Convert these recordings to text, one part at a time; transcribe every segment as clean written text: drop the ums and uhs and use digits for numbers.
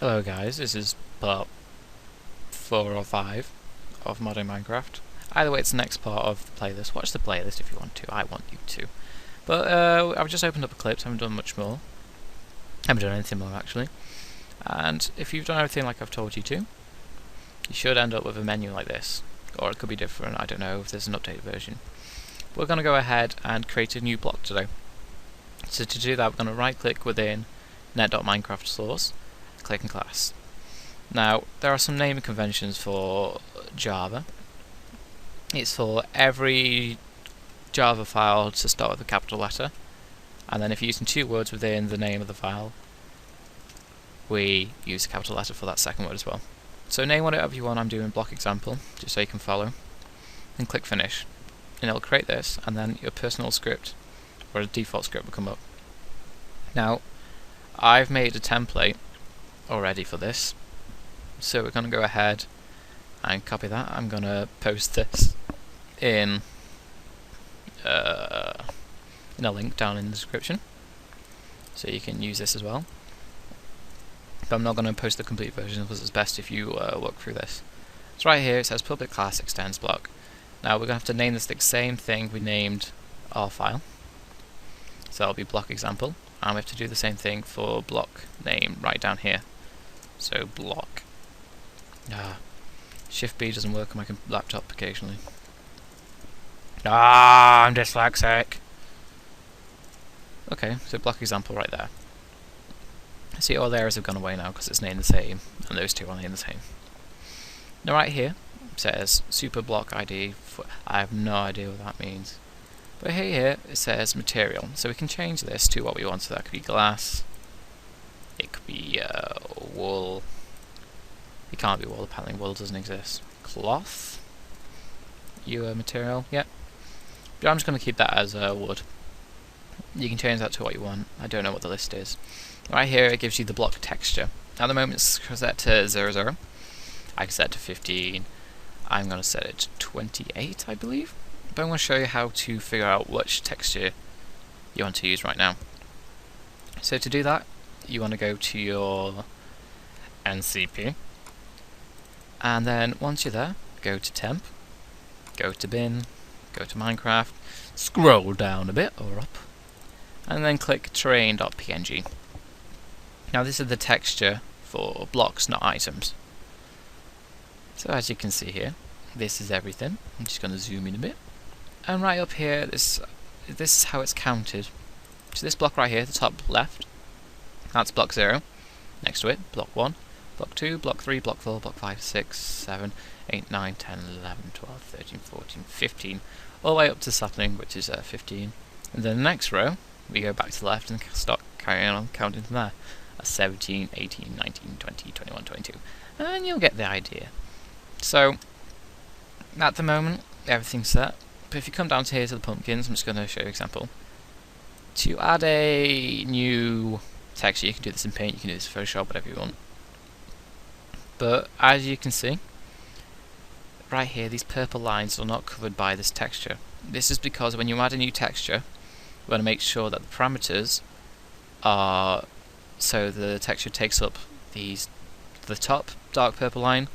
Hello guys, this is part 4 or 5 of Modding Minecraft. Either way, it's the next part of the playlist. Watch the playlist if you want to, I want you to. But I've just opened up Eclipse, haven't done much more. Haven't done anything more actually. And if you've done everything like I've told you to, you should end up with a menu like this. Or it could be different, I don't know if there's an updated version. We're going to go ahead and create a new block today. So to do that, we're going to right click within net.minecraft source, click in class. Now, there are some naming conventions for Java. It's for every Java file to start with a capital letter, and then if you're using two words within the name of the file, we use a capital letter for that second word as well. So name whatever you want. I'm doing block example, just so you can follow, and click finish. And it'll create this, and then your personal script, or a default script will come up. Now, I've made a template already for this, so we're going to go ahead and copy that. I'm going to post this in a link down in the description, so you can use this as well. But I'm not going to post the complete version because it's best if you work through this. So right here it says public class extends block. Now we're going to have to name this the same thing we named our file. So that'll be block example, and we have to do the same thing for block name right down here. So block. Shift B doesn't work on my laptop occasionally. I'm dyslexic. Okay, so block example right there. See, all the errors have gone away now because it's named the same, and those two are named the same. Now right here it says super block ID. I have no idea what that means. But here it says material, so we can change this to what we want. So that could be glass. It could be wool. It can't be wool, apparently wool doesn't exist. Cloth? Material? Yep. But I'm just going to keep that as wood. You can change that to what you want. I don't know what the list is. Right here it gives you the block texture. At the moment it's set to 00. I can set it to 15. I'm going to set it to 28, I believe. But I'm going to show you how to figure out which texture you want to use right now. So to do that, you want to go to your NCP, and then once you're there, go to temp, go to bin, go to Minecraft, scroll down a bit or up, and then click terrain.png. Now this is the texture for blocks, not items. So as you can see here, this is everything. I'm just going to zoom in a bit. And right up here, this is how it's counted. So this block right here, the top left, that's block 0. Next to it, block 1, block 2, block 3, block 4, block 5, 6, 7, 8, 9, 10, 11, 12, 13, 14, 15, all the way up to sapling, which is 15. And then the next row, we go back to the left and start carrying on counting from there. 17, 18, 19, 20, 21, 22. And you'll get the idea. So, at the moment, everything's set. But if you come down to here to the pumpkins, I'm just going to show you an example. To add a new texture, you can do this in Paint, you can do this in Photoshop, whatever you want. But as you can see, right here, these purple lines are not covered by this texture. This is because when you add a new texture, you want to make sure that the parameters are so the texture takes up the top dark purple line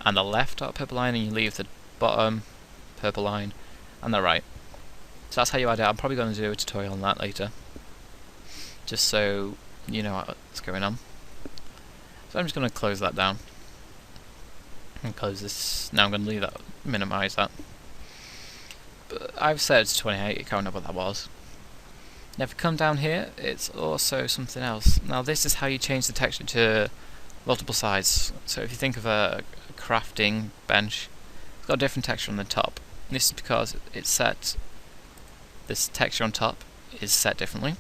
and the left dark purple line, and you leave the bottom purple line and the right. So that's how you add it. I'm probably going to do a tutorial on that later, just so you know what's going on. So I'm just going to close that down and close this. Now I'm going to leave that, minimize that. But I've set it to 28. I can't remember what that was. Now if you come down here, it's also something else. Now this is how you change the texture to multiple sides. So if you think of a crafting bench, it's got a different texture on the top. And this is because it's set, this texture on top is set differently.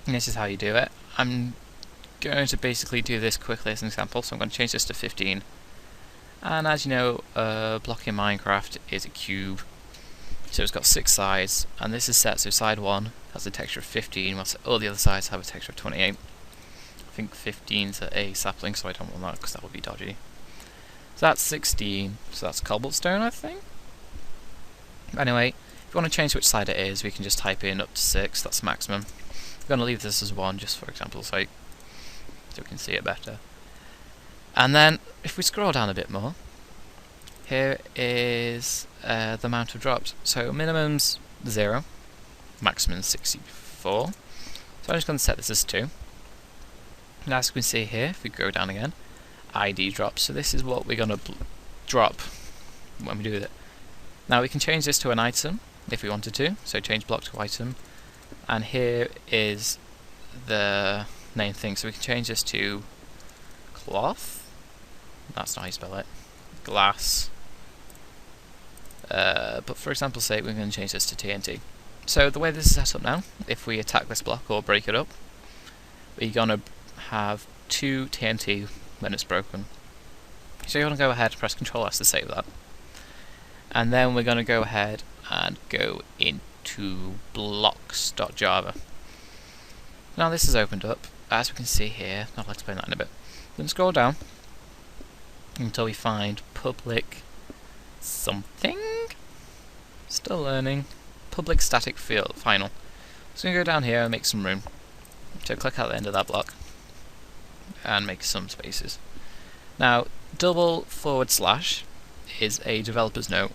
And this is how you do it. I'm going to basically do this quickly as an example, so I'm going to change this to 15. And as you know, a block in Minecraft is a cube. So it's got 6 sides, and this is set so side 1 has a texture of 15, whilst all the other sides have a texture of 28. I think 15's a sapling, so I don't want that because that would be dodgy. So that's 16, so that's cobblestone, I think. Anyway, if you want to change which side it is, we can just type in up to 6, that's maximum. I'm going to leave this as 1 just for example's sake, so we can see it better. And then if we scroll down a bit more, here is the amount of drops. So minimum's 0, maximum's 64. So I'm just going to set this as 2. Now as you can see here, if we go down again, ID drops. So this is what we're going to drop when we do it. Now we can change this to an item if we wanted to. So change block to item. And here is the name thing. So we can change this to cloth. That's not how you spell it. Glass. But for example's sake, we're going to change this to TNT. So the way this is set up now, if we attack this block or break it up, we're going to have 2 TNT when it's broken. So you want to go ahead and press Ctrl S to save that. And then we're going to go ahead and go into blocks.java. Now this is opened up. As we can see here, I'll explain that in a bit. Then scroll down until we find public something. Still learning. Public static field final. So we're going to go down here and make some room. So click at the end of that block and make some spaces. Now // is a developer's note,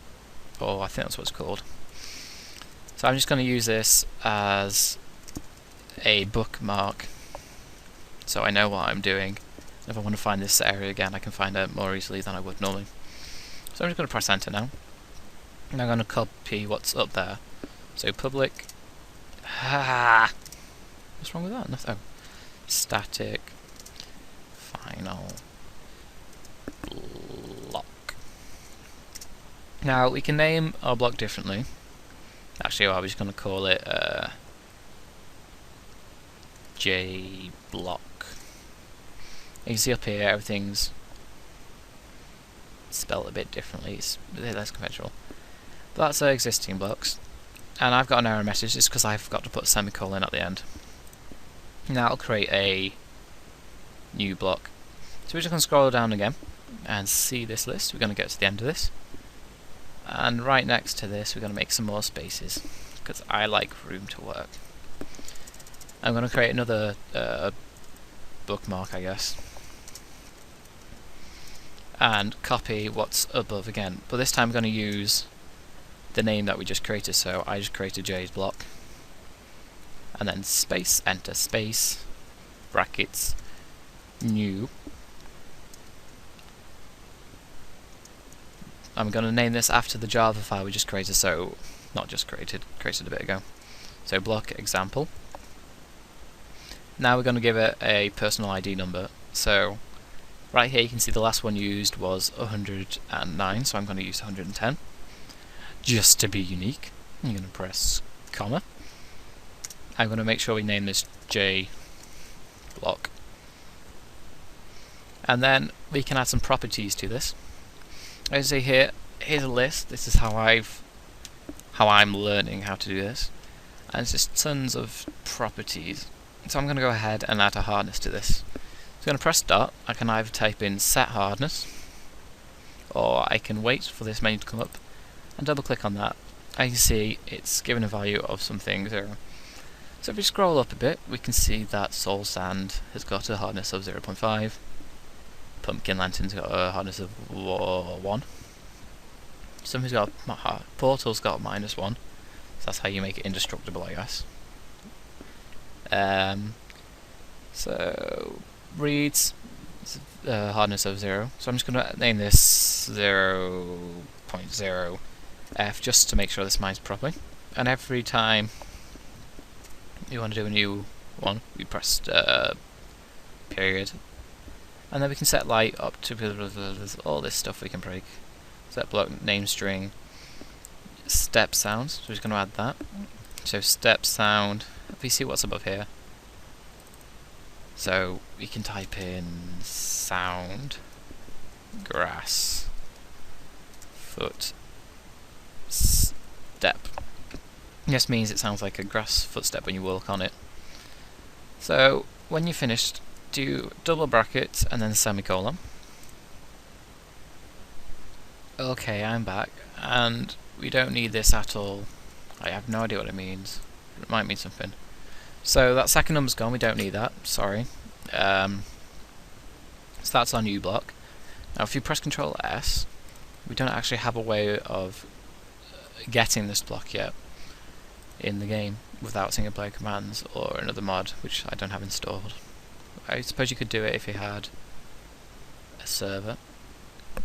or I think that's what it's called. So I'm just going to use this as a bookmark so I know what I'm doing. If I want to find this area again, I can find it more easily than I would normally. So I'm just going to press enter now. And I'm going to copy what's up there. So public. What's wrong with that? Nothing. Oh. Static final block. Now we can name our block differently. Actually, I was just going to call it J block. You can see up here everything's spelled a bit differently. It's a bit less conventional. But that's our existing blocks. And I've got an error message just because I forgot to put a semicolon at the end. Now I'll create a new block. So we're just going to scroll down again and see this list. We're going to get to the end of this. And right next to this we're going to make some more spaces because I like room to work. I'm going to create another bookmark, I guess. And copy what's above again. But this time I'm going to use the name that we just created, so I just created J's block. And then space, enter, space, brackets, new. I'm going to name this after the Java file we just created, so not just created a bit ago. So block example. Now we're going to give it a personal ID number. So right here you can see the last one used was 109, so I'm going to use 110. Just to be unique. I'm going to press comma. I'm going to make sure we name this J block. And then we can add some properties to this. As you see here, here's a list. This is how I'm learning how to do this. And it's just tons of properties. So I'm going to go ahead and add a hardness to this. So I'm going to press start. I can either type in set hardness, or I can wait for this menu to come up and double click on that. As you can see, it's given a value of something 0. So if we scroll up a bit, we can see that soul sand has got a hardness of 0.5. Pumpkin lantern's got a hardness of 1. Something's got portal's got -1. So that's how you make it indestructible, I guess. So reads hardness of 0. So I'm just going to name this 0.0 f just to make sure this mines properly. And every time you want to do a new one, we press period. And then we can set light up to all this stuff we can break. Set block name string step sounds. So we're just going to add that. So step sound. If we see what's above here. So we can type in sound grass foot step. This means it sounds like a grass footstep when you walk on it. So when you're finished, do double brackets and then semicolon. Okay, I'm back, and we don't need this at all. I have no idea what it means. It might mean something. So that second number's gone, we don't need that, sorry. So that's our new block. Now if you press Ctrl S, we don't actually have a way of getting this block yet in the game without single player commands or another mod, which I don't have installed. I suppose you could do it if you had a server,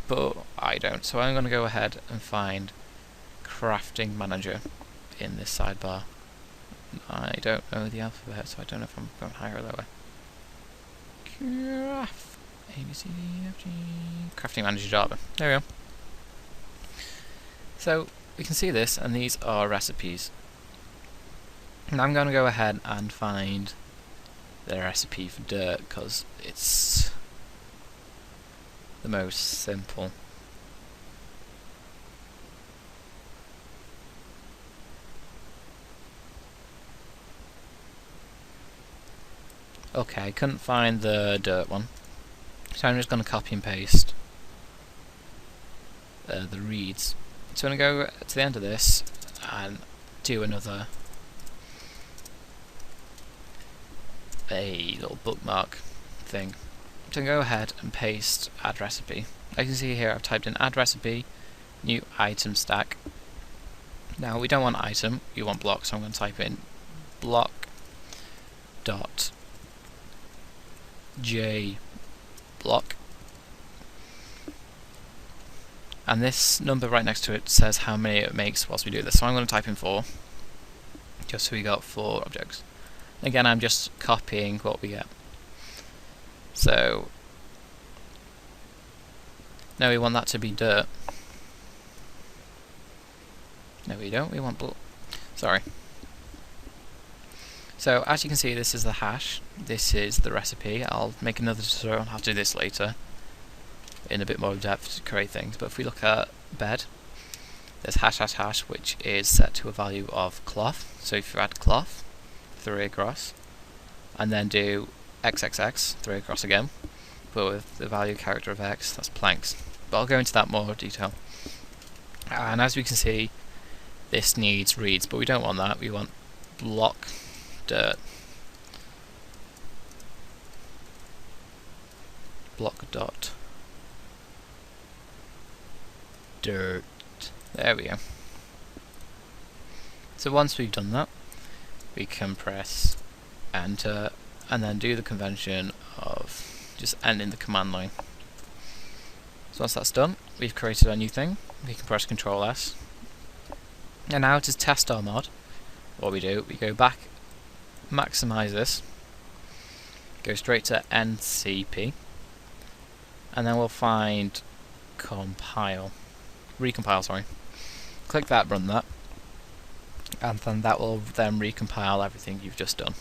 but I don't. So I'm going to go ahead and find Crafting Manager in this sidebar. I don't know the alphabet, so I don't know if I'm going higher or lower. Craft A, B, C, D, F, G. Crafting Manager Java. There we go. So we can see this, and these are recipes. And I'm going to go ahead and find the recipe for dirt because it's the most simple. Okay, I couldn't find the dirt one, so I'm just going to copy and paste the reeds. So I'm going to go to the end of this and do another little bookmark thing. So I'm going to go ahead and paste add recipe. As you can see here, I've typed in add recipe, new item stack. Now we don't want item, we want block, so I'm going to type in block dot j block, and this number right next to it says how many it makes whilst we do this, so I'm going to type in 4 just so we got 4 objects. Again, I'm just copying what we get. So now we want that to be dirt. No, we don't, we want sorry. So as you can see, this is the hash, this is the recipe. I'll make another tutorial on how to do this later in a bit more depth to create things, but if we look at bed, there's hash hash hash, which is set to a value of cloth. So if you add cloth 3 across and then do xxx 3 across again, but with the value character of x, that's planks. But I'll go into that more detail. And as we can see, this needs reeds, but we don't want that, we want block dirt. Block dot dirt. There we go. So once we've done that, we can press enter and then do the convention of just ending the command line. So once that's done, we've created a new thing. We can press Ctrl S. And now to test our mod, what we do, we go back, maximize this, go straight to NCP, and then we'll find recompile, sorry. Click that, run that, and then that will then recompile everything you've just done.